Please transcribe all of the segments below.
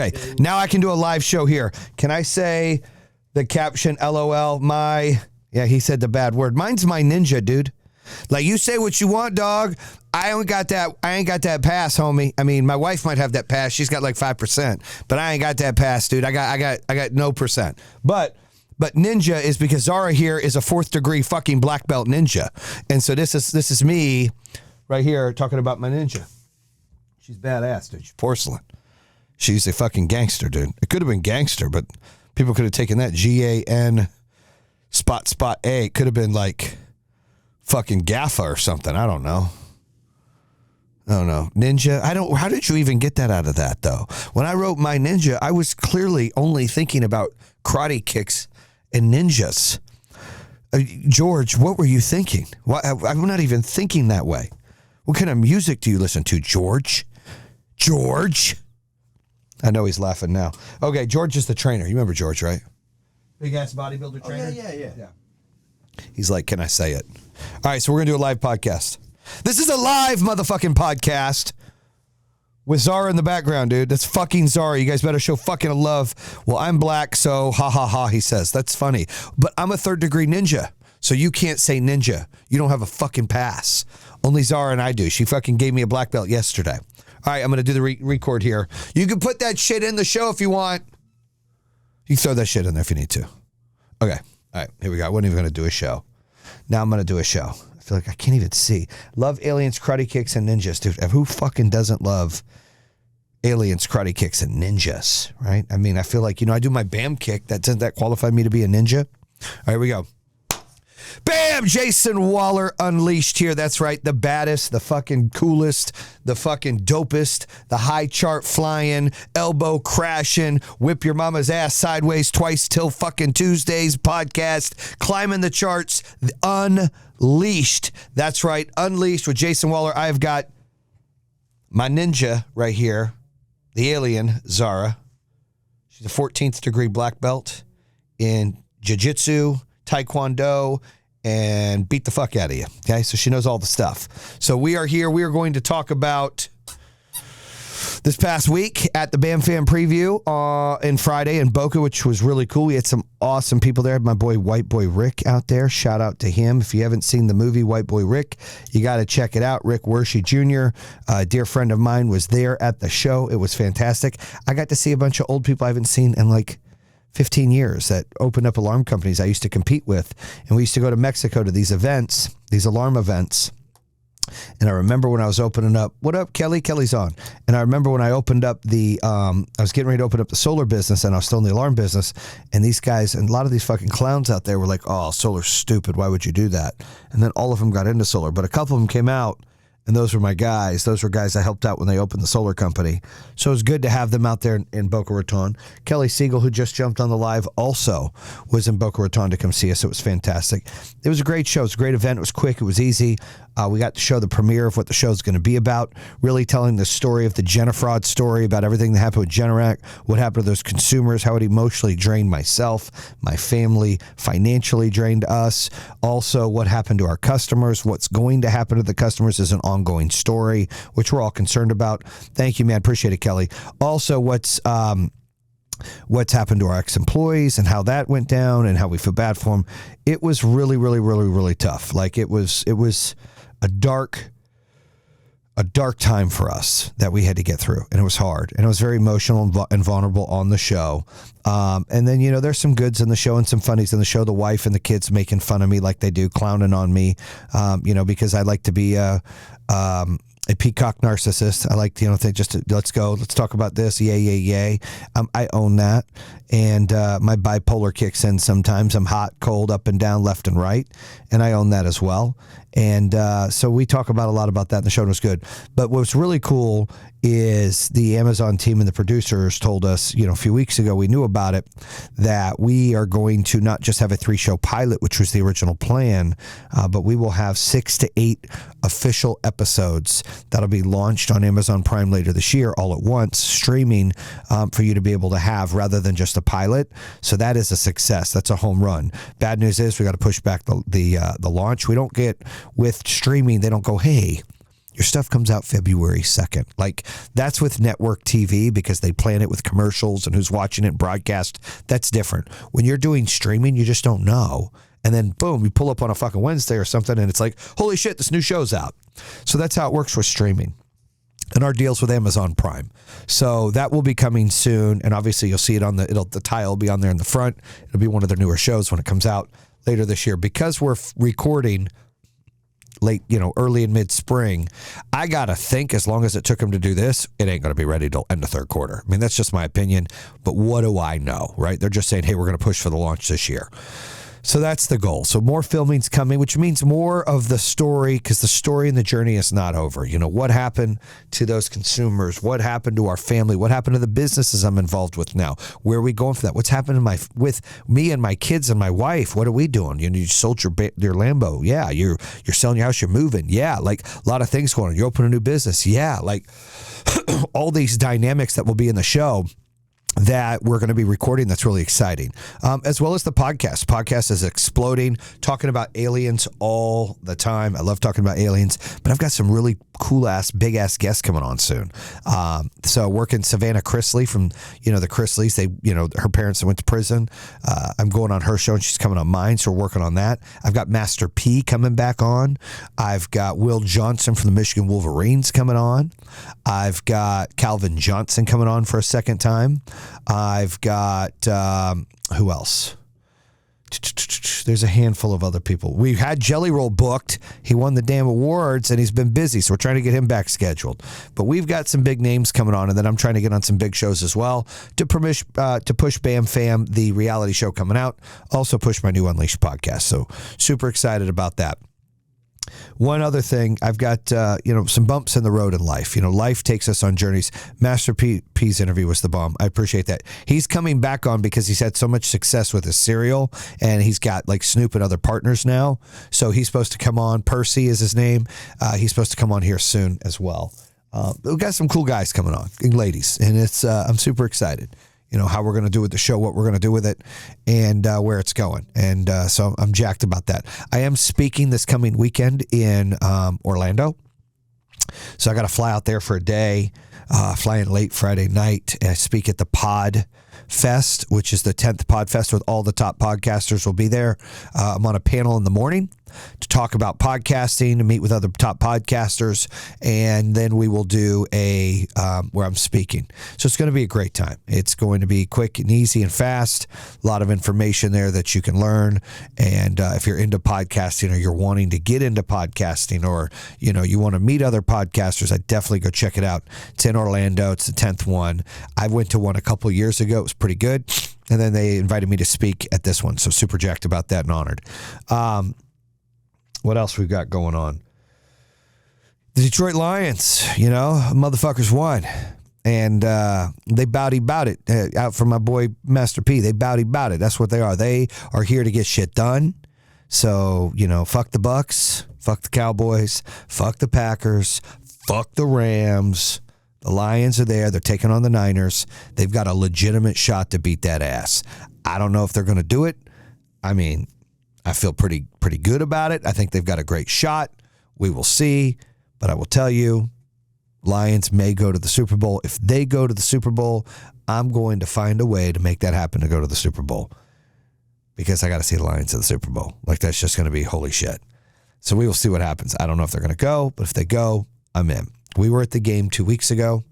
Okay, now I can do a live show here. Can I say the caption, LOL, yeah, he said the bad word. Mine's my ninja, dude. Like, you say what you want, dog. I ain't got that pass, homie. I mean, my wife might have that pass. She's got like 5%, but I ain't got that pass, dude. I got no percent. But ninja is because Zara here is a 4th degree fucking black belt ninja. And so this is me right here talking about my ninja. She's badass, dude. She's porcelain. She's a fucking gangster, dude. It could have been gangster, but people could have taken that GAN spot A. It could have been like fucking Gaffa or something. I don't know. Ninja. How did you even get that out of that, though? When I wrote my ninja, I was clearly only thinking about karate kicks and ninjas. George, what were you thinking? I'm not even thinking that way. What kind of music do you listen to, George? George? I know he's laughing now. Okay, George is the trainer. You remember George, right? Big ass bodybuilder trainer? Yeah. He's like, can I say it? All right, so we're going to do a live podcast. This is a live motherfucking podcast with Zara in the background, dude. That's fucking Zara. You guys better show fucking love. Well, I'm black, so ha ha ha, he says. That's funny. But I'm a 3rd degree ninja, so you can't say ninja. You don't have a fucking pass. Only Zara and I do. She fucking gave me a black belt yesterday. All right, I'm going to do the record here. You can put that shit in the show if you want. You can throw that shit in there if you need to. Okay. All right, here we go. I wasn't even going to do a show. Now I'm going to do a show. I feel like I can't even see. Love aliens, karate kicks, and ninjas, dude. Who fucking doesn't love aliens, karate kicks, and ninjas, right? I mean, I feel like, I do my BAM kick. Doesn't that qualify me to be a ninja? All right, here we go. Bam! Jayson Waller Unleashed here. That's right. The baddest, the fucking coolest, the fucking dopest, the high chart flying, elbow crashing, whip your mama's ass sideways twice till fucking Tuesdays podcast, climbing the charts, Unleashed. That's right. Unleashed with Jayson Waller. I've got my ninja right here, the alien, Zara. She's a 14th degree black belt in jiu-jitsu, taekwondo, and beat the fuck out of you. Okay, so she knows all the stuff. So we are here. We are going to talk about this past week at the BAMFAM preview in Friday in Boca, which was really cool. We had some awesome people there. My boy White Boy Rick out there. Shout out to him. If you haven't seen the movie White Boy Rick, you got to check it out. Rick Wershey Jr., a dear friend of mine, was there at the show. It was fantastic. I got to see a bunch of old people I haven't seen in like 15 years that opened up alarm companies I used to compete with. And we used to go to Mexico to these events, these alarm events. And I remember when I was opening up, what up, Kelly? Kelly's on. And I remember when I opened up I was getting ready to open up the solar business, and I was still in the alarm business. And these guys, and a lot of these fucking clowns out there were like, oh, solar's stupid. Why would you do that? And then all of them got into solar. But a couple of them came out, and those were my guys. Those were guys I helped out when they opened the solar company. So it was good to have them out there in Boca Raton. Kelly Siegel, who just jumped on the live, also was in Boca Raton to come see us. It was fantastic. It was a great show. It was a great event. It was quick. It was easy. We got to show the premiere of what the show is going to be about, really telling the story of the Genifraud story, about everything that happened with Generac, what happened to those consumers, how it emotionally drained myself, my family, financially drained us. Also, what happened to our customers, what's going to happen to the customers is an ongoing story, which we're all concerned about. Thank you, man. Appreciate it, Kelly. Also, what's happened to our ex-employees and how that went down and how we feel bad for them. It was really, really, really, really tough. Like it was a dark time for us that we had to get through, and it was hard, and it was very emotional and vulnerable on the show. And then, there's some goods in the show and some funnies in the show. The wife and the kids making fun of me like they do, clowning on me, because I like to be a peacock narcissist. I like to, think let's talk about this. Yay. I own that. And my bipolar kicks in sometimes. I'm hot, cold, up and down, left and right. And I own that as well. And so we talk about a lot about that in the show, and it was good. But what's really cool is the Amazon team and the producers told us, a few weeks ago, we knew about it, that we are going to not just have a 3-show pilot, which was the original plan, but we will have 6 to 8 official episodes that'll be launched on Amazon Prime later this year, all at once, streaming for you to be able to have rather than just a pilot. So that is a success. That's a home run. Bad news is we got to push back the launch. We don't get with streaming. They don't go, hey, Your stuff comes out February 2nd. Like, that's with network TV because they plan it with commercials and who's watching it broadcast. That's different. When you're doing streaming, you just don't know. And then, boom, you pull up on a fucking Wednesday or something, and it's like, holy shit, this new show's out. So that's how it works with streaming. And our deals with Amazon Prime. So that will be coming soon. And obviously, you'll see it on the tile will be on there in the front. It'll be one of their newer shows when it comes out later this year. Because we're recording late, early and mid-spring, I got to think as long as it took them to do this, it ain't going to be ready till end of third quarter. I mean, that's just my opinion. But what do I know, right? They're just saying, hey, we're going to push for the launch this year. So that's the goal. So more filming's coming, which means more of the story, because the story and the journey is not over. What happened to those consumers? What happened to our family? What happened to the businesses I'm involved with now? Where are we going for that? What's happening with me and my kids and my wife? What are we doing? You sold your Lambo. Yeah. You're selling your house. You're moving. Yeah. Like a lot of things going on. You open a new business. Yeah. Like all these dynamics that will be in the show that we're going to be recording. That's really exciting. As well as the podcast. Podcast is exploding, talking about aliens all the time. I love talking about aliens, but I've got some really cool-ass, big-ass guests coming on soon. So working Savannah Chrisley from, the Chrisleys. They, her parents went to prison. I'm going on her show, and she's coming on mine, so we're working on that. I've got Master P coming back on. I've got Will Johnson from the Michigan Wolverines coming on. I've got Calvin Johnson coming on for a second time. I've got, who else? There's a handful of other people. We had Jelly Roll booked. He won the damn awards, and he's been busy, so we're trying to get him back scheduled. But we've got some big names coming on, and then I'm trying to get on some big shows as well to push BAMFAM, the reality show coming out. Also push my new Unleashed podcast. So super excited about that. One other thing, I've got, some bumps in the road in life. Life takes us on journeys. Master P's interview was the bomb. I appreciate that. He's coming back on because he's had so much success with his cereal, and he's got like Snoop and other partners now. So he's supposed to come on. Percy is his name. He's supposed to come on here soon as well. We've got some cool guys coming on, ladies, and it's I'm super excited. How we're going to do with the show, what we're going to do with it, and where it's going. And so I'm jacked about that. I am speaking this coming weekend in Orlando. So I got to fly out there for a day, fly in late Friday night, and I speak at the Pod Fest, which is the 10th Pod Fest with all the top podcasters will be there. I'm on a panel in the morning to talk about podcasting, to meet with other top podcasters, and then we will do a where I'm speaking. So it's going to be a great time. It's going to be quick and easy and fast. A lot of information there that you can learn. And if you're into podcasting or you're wanting to get into podcasting, or you want to meet other podcasters, I'd definitely go check it out. It's in Orlando. It's the 10th one. I went to one a couple of years ago. It was pretty good. And then they invited me to speak at this one. So super jacked about that and honored. What else we've got going on? The Detroit Lions, motherfuckers won. And they bowdy bout it. Out from my boy Master P. They bowdy bout it. That's what they are. They are here to get shit done. So, fuck the Bucks, fuck the Cowboys, fuck the Packers, fuck the Rams. The Lions are there. They're taking on the Niners. They've got a legitimate shot to beat that ass. I don't know if they're going to do it. I mean, I feel pretty good about it. I think they've got a great shot. We will see. But I will tell you, Lions may go to the Super Bowl. If they go to the Super Bowl, I'm going to find a way to make that happen to go to the Super Bowl. Because I got to see the Lions in the Super Bowl. Like, that's just going to be holy shit. So we will see what happens. I don't know if they're going to go, but if they go, I'm in. We were at the game 2 weeks ago,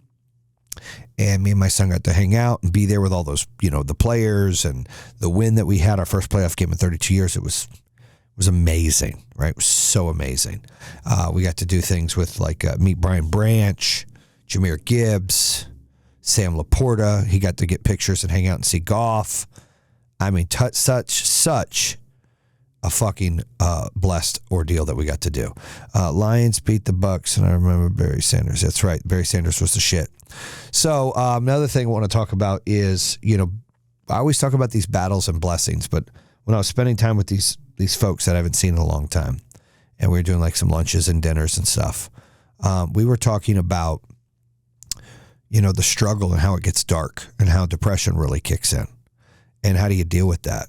and me and my son got to hang out and be there with all those, the players, and the win that we had, our first playoff game in 32 years. It was amazing, right? It was so amazing. We got to do things with meet Brian Branch, Jahmyr Gibbs, Sam Laporta. He got to get pictures and hang out and see golf. I mean, such a fucking blessed ordeal that we got to do. Lions beat the Bucks, and I remember Barry Sanders. That's right. Barry Sanders was the shit. So another thing I want to talk about is, I always talk about these battles and blessings, but when I was spending time with these folks that I haven't seen in a long time, and we were doing some lunches and dinners and stuff, we were talking about, the struggle and how it gets dark and how depression really kicks in. And how do you deal with that?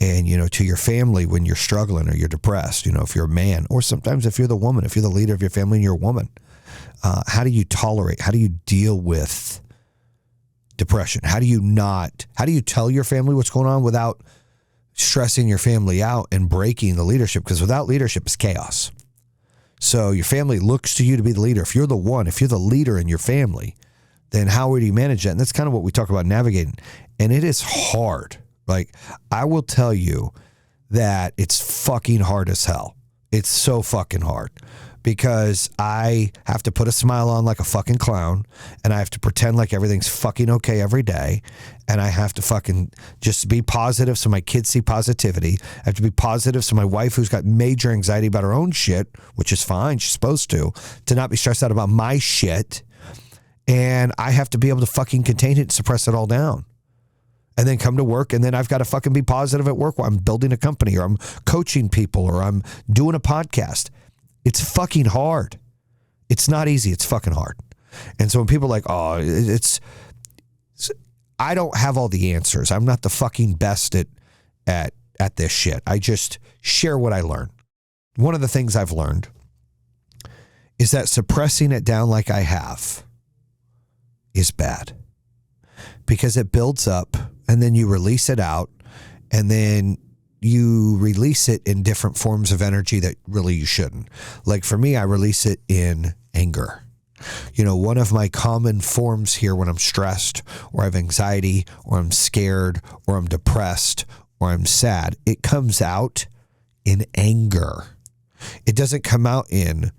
And, to your family when you're struggling or you're depressed, if you're a man, or sometimes if you're the woman, if you're the leader of your family and you're a woman, How do you tolerate? How do you deal with depression? How do you tell your family what's going on without stressing your family out and breaking the leadership? Because without leadership, it's chaos. So your family looks to you to be the leader. If you're the leader in your family, then how would you manage that? And that's kind of what we talk about navigating. And it is hard. Like, I will tell you that it's fucking hard as hell. It's so fucking hard because I have to put a smile on like a fucking clown, and I have to pretend like everything's fucking okay every day, and I have to fucking just be positive so my kids see positivity. I have to be positive so my wife, who's got major anxiety about her own shit, which is fine, she's supposed to not be stressed out about my shit, and I have to be able to fucking contain it and suppress it all down. And then come to work, and then I've got to fucking be positive at work while I'm building a company, or I'm coaching people, or I'm doing a podcast. It's fucking hard. It's not easy. It's fucking hard. And so when people are like, oh, I don't have all the answers. I'm not the fucking best at this shit. I just share what I learn. One of the things I've learned is that suppressing it down like I have is bad, because it builds up, and then you release it out, and then you release it in different forms of energy that really you shouldn't. Like for me, I release it in anger. You know, one of my common forms here when I'm stressed, or I have anxiety, or I'm scared, or I'm depressed, or I'm sad, it comes out in anger. It doesn't come out in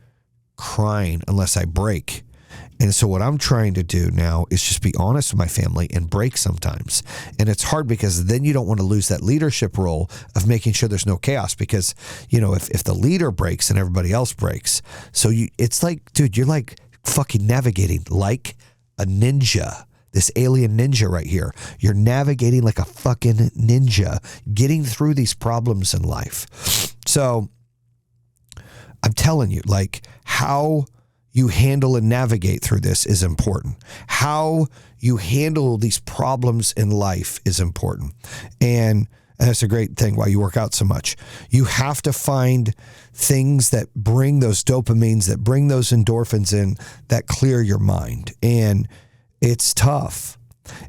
crying unless I break. And so what I'm trying to do now is just be honest with my family and break sometimes. And it's hard because then you don't want to lose that leadership role of making sure there's no chaos, because, you know, if the leader breaks, then everybody else breaks. So it's like, dude, you're like fucking navigating like a ninja, this alien ninja right here. You're navigating like a fucking ninja, getting through these problems in life. So I'm telling you, like, how you handle and navigate through this is important. How you handle these problems in life is important. And that's a great thing why you work out so much. You have to find things that bring those dopamines, that bring those endorphins in, that clear your mind. And it's tough.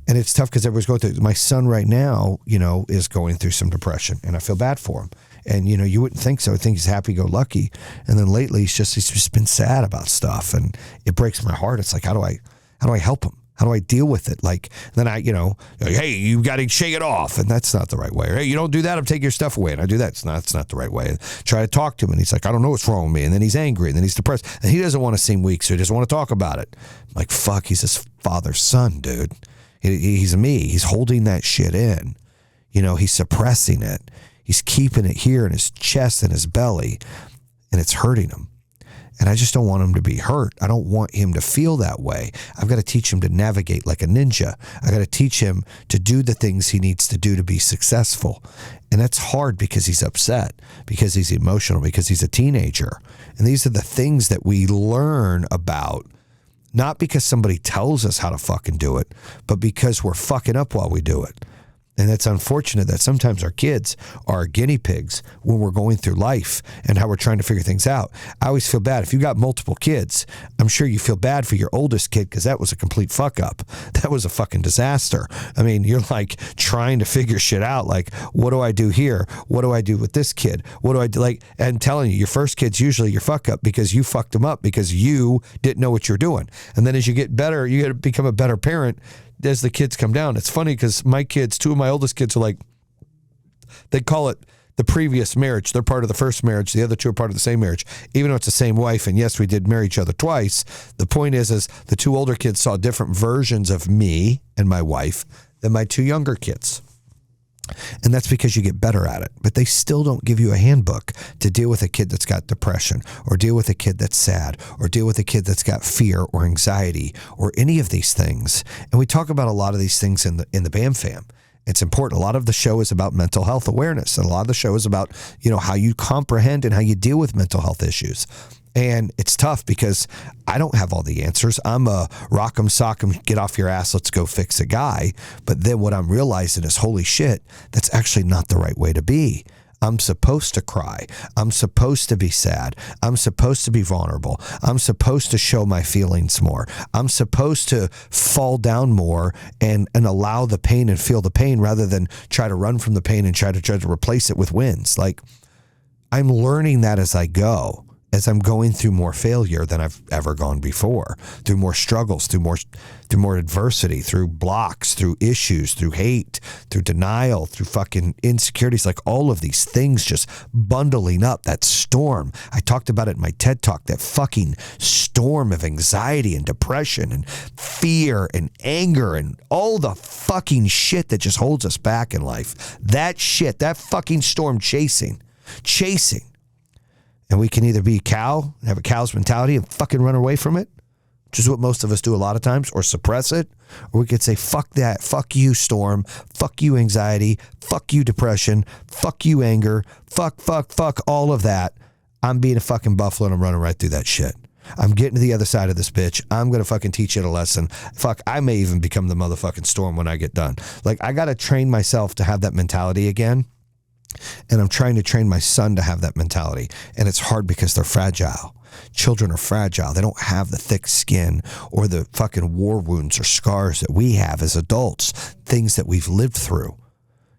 And it's tough because everyone's going through. My son right now, you know, is going through some depression, and I feel bad for him. And, you know, you wouldn't think so. I think he's happy-go-lucky. And then lately he's just been sad about stuff, and it breaks my heart. It's like, how do I help him? How do I deal with it? Like, then I, you know, like, hey, you got to shake it off. And that's not the right way. Hey, you don't do that, I'm taking your stuff away. And I do that. It's not the right way. And try to talk to him, and he's like, I don't know what's wrong with me. And then he's angry, and then he's depressed. And he doesn't want to seem weak, so he doesn't want to talk about it. I'm like, fuck, he's his father's son, dude. He's me. He's holding that shit in. You know, he's suppressing it. He's keeping it here in his chest and his belly, and it's hurting him. And I just don't want him to be hurt. I don't want him to feel that way. I've got to teach him to navigate like a ninja. I got to teach him to do the things he needs to do to be successful. And that's hard because he's upset, because he's emotional, because he's a teenager. And these are the things that we learn about, not because somebody tells us how to fucking do it, but because we're fucking up while we do it. And it's unfortunate that sometimes our kids are guinea pigs when we're going through life and how we're trying to figure things out. I always feel bad. If you got multiple kids, I'm sure you feel bad for your oldest kid, because that was a complete fuck up. That was a fucking disaster. I mean, you're like trying to figure shit out. Like, what do I do here? What do I do with this kid? What do I do? Like, and I'm telling you, your first kid's usually your fuck up because you fucked them up because you didn't know what you're doing. And then as you get better, you got to become a better parent as the kids come down. It's funny because my kids, two of my oldest kids, are like, they call it the previous marriage. They're part of the first marriage. The other two are part of the same marriage, even though it's the same wife. And yes, we did marry each other twice. The point is the two older kids saw different versions of me and my wife than my two younger kids. And that's because you get better at it. But they still don't give you a handbook to deal with a kid that's got depression, or deal with a kid that's sad, or deal with a kid that's got fear or anxiety, or any of these things. And we talk about a lot of these things in the BAMFAM. It's important. A lot of the show is about mental health awareness, and a lot of the show is about, you know, how you comprehend and how you deal with mental health issues. And it's tough because I don't have all the answers. I'm a rock'em sock'em, get off your ass, let's go fix a guy. But then what I'm realizing is, holy shit, that's actually not the right way to be. I'm supposed to cry. I'm supposed to be sad. I'm supposed to be vulnerable. I'm supposed to show my feelings more. I'm supposed to fall down more and allow the pain and feel the pain rather than try to run from the pain and try to replace it with wins. Like, I'm learning that as I go, as I'm going through more failure than I've ever gone before, through more struggles, through more adversity, through blocks, through issues, through hate, through denial, through fucking insecurities, like all of these things just bundling up, that storm. I talked about it in my TED Talk, that fucking storm of anxiety and depression and fear and anger and all the fucking shit that just holds us back in life. That shit, that fucking storm chasing. And we can either be a cow and have a cow's mentality and fucking run away from it, which is what most of us do a lot of times, or suppress it. Or we could say, fuck that, fuck you storm, fuck you anxiety, fuck you depression, fuck you anger, fuck all of that. I'm being a fucking buffalo and I'm running right through that shit. I'm getting to the other side of this bitch. I'm going to fucking teach it a lesson. Fuck, I may even become the motherfucking storm when I get done. Like, I got to train myself to have that mentality again. And I'm trying to train my son to have that mentality. And it's hard because they're fragile. Children are fragile. They don't have the thick skin or the fucking war wounds or scars that we have as adults, things that we've lived through.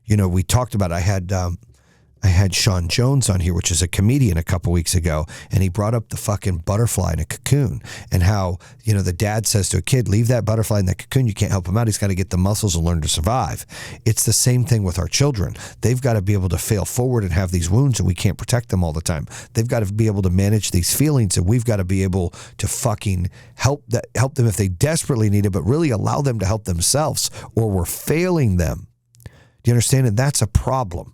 You know, we talked about, I had Sean Jones on here, which is a comedian, a couple weeks ago, and he brought up the fucking butterfly in a cocoon and how, you know, the dad says to a kid, leave that butterfly in that cocoon. You can't help him out. He's got to get the muscles and learn to survive. It's the same thing with our children. They've got to be able to fail forward and have these wounds, and we can't protect them all the time. They've got to be able to manage these feelings, and we've got to be able to fucking help them if they desperately need it, but really allow them to help themselves, or we're failing them. Do you understand? And that's a problem.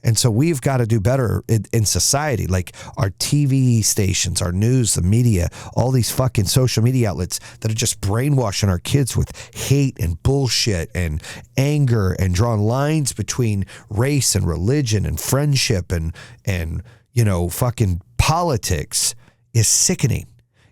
And so we've got to do better in society, like our TV stations, our news, the media, all these fucking social media outlets that are just brainwashing our kids with hate and bullshit and anger and drawing lines between race and religion and friendship and you know, fucking politics is sickening.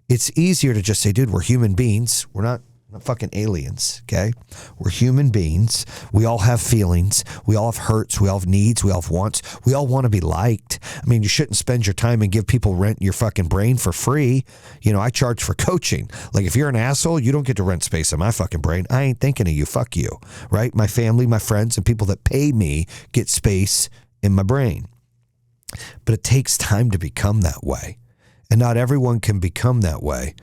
It's easier to just say, dude, we're human beings. We're not fucking aliens, okay? We're human beings. We all have feelings. We all have hurts. We all have needs. We all have wants. We all want to be liked. I mean, you shouldn't spend your time and give people rent your fucking brain for free. You know, I charge for coaching. Like, if you're an asshole, you don't get to rent space in my fucking brain. I ain't thinking of you. Fuck you, right? My family, my friends, and people that pay me get space in my brain. But it takes time to become that way. And not everyone can become that way.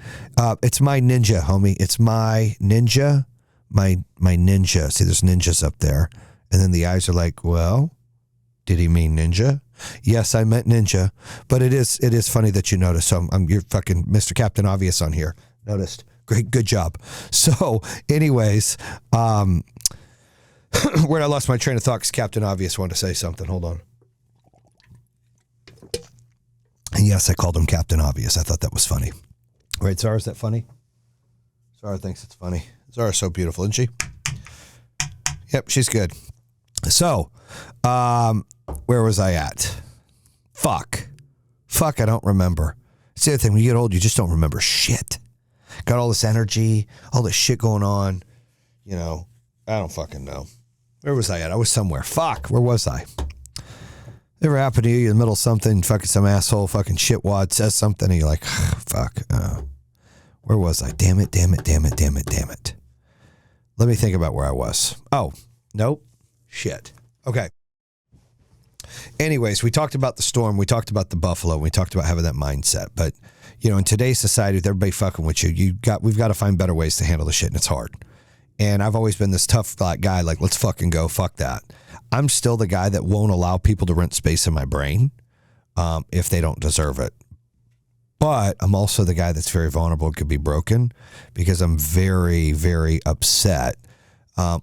It's my ninja, homie. It's my ninja. My ninja. See, there's ninjas up there. And then the eyes are like, well, did he mean ninja? Yes, I meant ninja. But it is funny that you noticed. So I'm your fucking Mr. Captain Obvious on here. Noticed. Great, good job. So anyways, where I lost my train of thought because Captain Obvious wanted to say something. Hold on. And yes, I called him Captain Obvious. I thought that was funny. Right, Zara, is that funny? Zara thinks it's funny. Zara's so beautiful, isn't she? Yep, she's good. So, where was I at? Fuck, I don't remember. It's the other thing, when you get old, you just don't remember shit. Got all this energy, all this shit going on. You know, I don't fucking know. Where was I at? I was somewhere. Fuck, where was I? Ever happened to you? You're in the middle of something, fucking some asshole, fucking shitwad says something, and you're like, fuck, where was I? Damn it. Let me think about where I was. Oh, nope. Shit. Okay. Anyways, we talked about the storm. We talked about the buffalo. We talked about having that mindset. But, you know, in today's society, with everybody fucking with you, we've got to find better ways to handle the shit, and it's hard. And I've always been this tough guy, like, let's fucking go, fuck that. I'm still the guy that won't allow people to rent space in my brain if they don't deserve it. But I'm also the guy that's very vulnerable and could be broken because I'm very, very upset.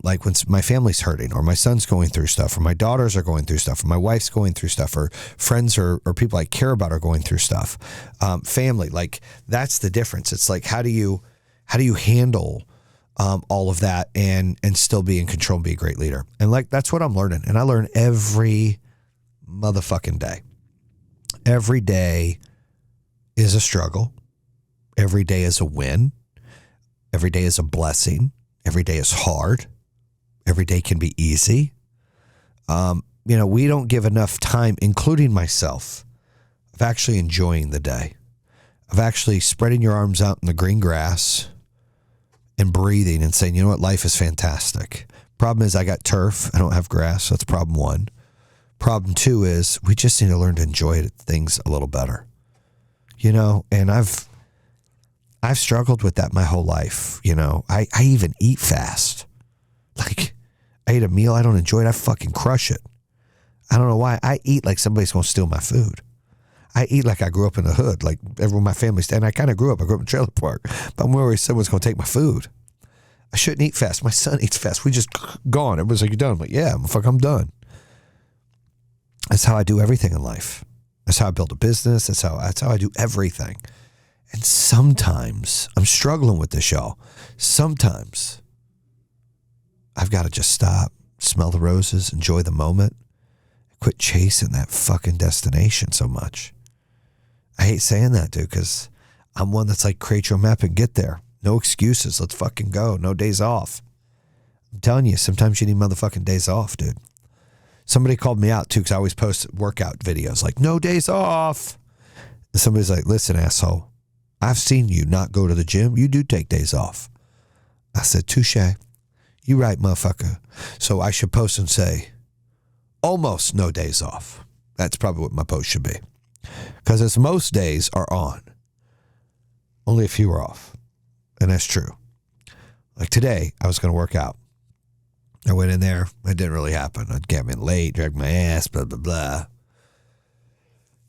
Like when my family's hurting or my son's going through stuff or my daughters are going through stuff or my wife's going through stuff or friends or people I care about are going through stuff. Family, like that's the difference. It's like, how do you handle all of that and still be in control and be a great leader. And like, that's what I'm learning. And I learn every motherfucking day. Every day is a struggle. Every day is a win. Every day is a blessing. Every day is hard. Every day can be easy. we don't give enough time, including myself, of actually enjoying the day, of actually spreading your arms out in the green grass and breathing and saying, you know what, life is fantastic. Problem is I got turf. I don't have grass. That's problem one. Problem two is we just need to learn to enjoy things a little better. And I've struggled with that my whole life. I even eat fast. Like, I eat a meal I don't enjoy it, I fucking crush it. I don't know why. I eat like somebody's going to steal my food. I eat like I grew up in the hood, like everyone in my family. And I kind of grew up. I grew up in a trailer park. But I'm worried someone's going to take my food. I shouldn't eat fast. My son eats fast. We just gone. Everyone's like, you done? I'm like, yeah, I'm done. That's how I do everything in life. That's how I build a business. That's how I do everything. And sometimes I'm struggling with this, y'all. Sometimes I've got to just stop, smell the roses, enjoy the moment, quit chasing that fucking destination so much. I hate saying that, dude, because I'm one that's like, create your map and get there. No excuses. Let's fucking go. No days off. I'm telling you, sometimes you need motherfucking days off, dude. Somebody called me out, too, because I always post workout videos like, no days off. And somebody's like, listen, asshole, I've seen you not go to the gym. You do take days off. I said, touche. You right, motherfucker. So I should post and say, almost no days off. That's probably what my post should be. Because as most days are on, only a few are off. And that's true. Like today, I was going to work out. I went in there. It didn't really happen. I came in late, dragged my ass, blah, blah, blah.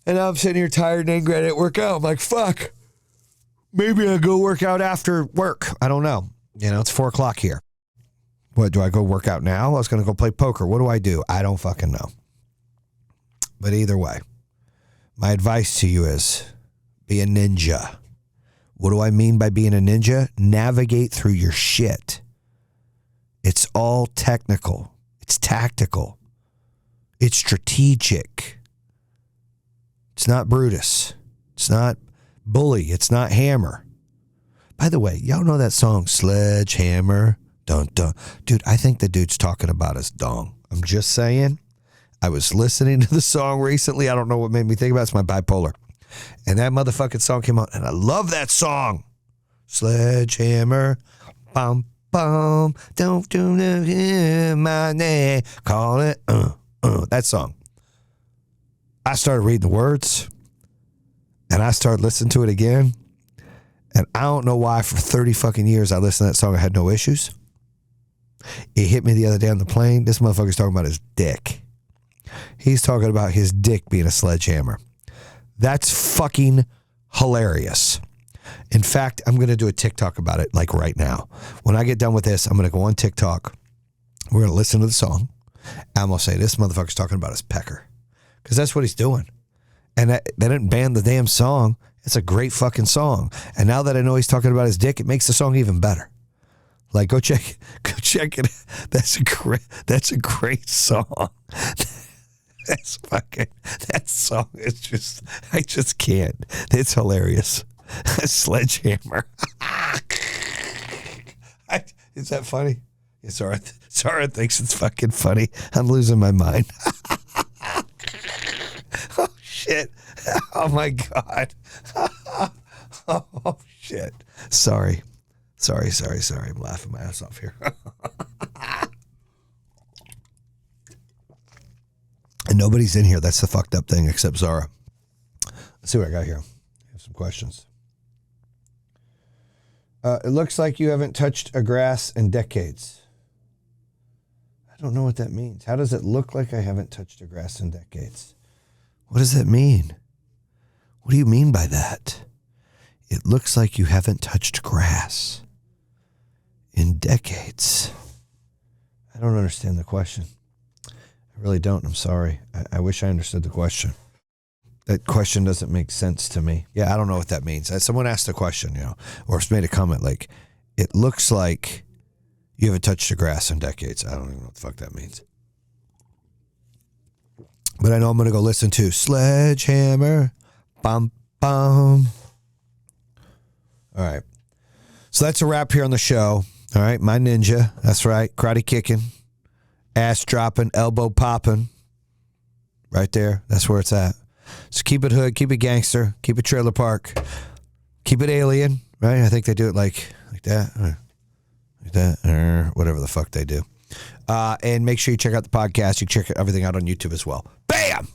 And now I'm sitting here tired and angry I didn't work out. I'm like, fuck. Maybe I'll go work out after work. I don't know. It's 4 o'clock here. What, do I go work out now? I was going to go play poker. What do I do? I don't fucking know. But either way, my advice to you is be a ninja. What do I mean by being a ninja? Navigate through your shit. It's all technical. It's tactical. It's strategic. It's not Brutus. It's not Bully. It's not Hammer. By the way, y'all know that song, Sledgehammer? Dun, dun. Dude, I think the dude's talking about his dong. I'm just saying. I was listening to the song recently. I don't know what made me think about it. It's my bipolar. And that motherfucking song came out, and I love that song. Sledgehammer. Bum, bum. Don't do my name. Call it. That song. I started reading the words, and I started listening to it again. And I don't know why for 30 fucking years I listened to that song. I had no issues. It hit me the other day on the plane. This motherfucker's talking about his dick. He's talking about his dick being a sledgehammer. That's fucking hilarious. In fact, I'm going to do a TikTok about it like right now. When I get done with this, I'm going to go on TikTok. We're going to listen to the song. I'm going to say, this motherfucker's talking about his pecker. Because that's what he's doing. And they didn't ban the damn song. It's a great fucking song. And now that I know he's talking about his dick, it makes the song even better. Like, go check it. That's a great song. That song is just, I just can't. It's hilarious. Sledgehammer. Is that funny? Zara thinks it's fucking funny. I'm losing my mind. Oh, shit. Oh, my God. Oh, shit. Sorry. I'm laughing my ass off here. And nobody's in here. That's the fucked up thing except Zara. Let's see what I got here. I have some questions. It looks like you haven't touched a grass in decades. I don't know what that means. How does it look like I haven't touched a grass in decades? What does that mean? What do you mean by that? It looks like you haven't touched grass in decades. I don't understand the question. I really don't. I'm sorry. I wish I understood the question. That question doesn't make sense to me. Yeah, I don't know what that means. Someone asked a question, or made a comment like, it looks like you haven't touched the grass in decades. I don't even know what the fuck that means. But I know I'm going to go listen to Sledgehammer. Bum, bum. All right. So that's a wrap here on the show. All right. My ninja. That's right. Karate kicking. Ass dropping. Elbow popping. Right there. That's where it's at. So keep it hood, keep it gangster, keep it trailer park, keep it alien, right? I think they do it like that, or whatever the fuck they do. And make sure you check out the podcast. You check everything out on YouTube as well. Bam!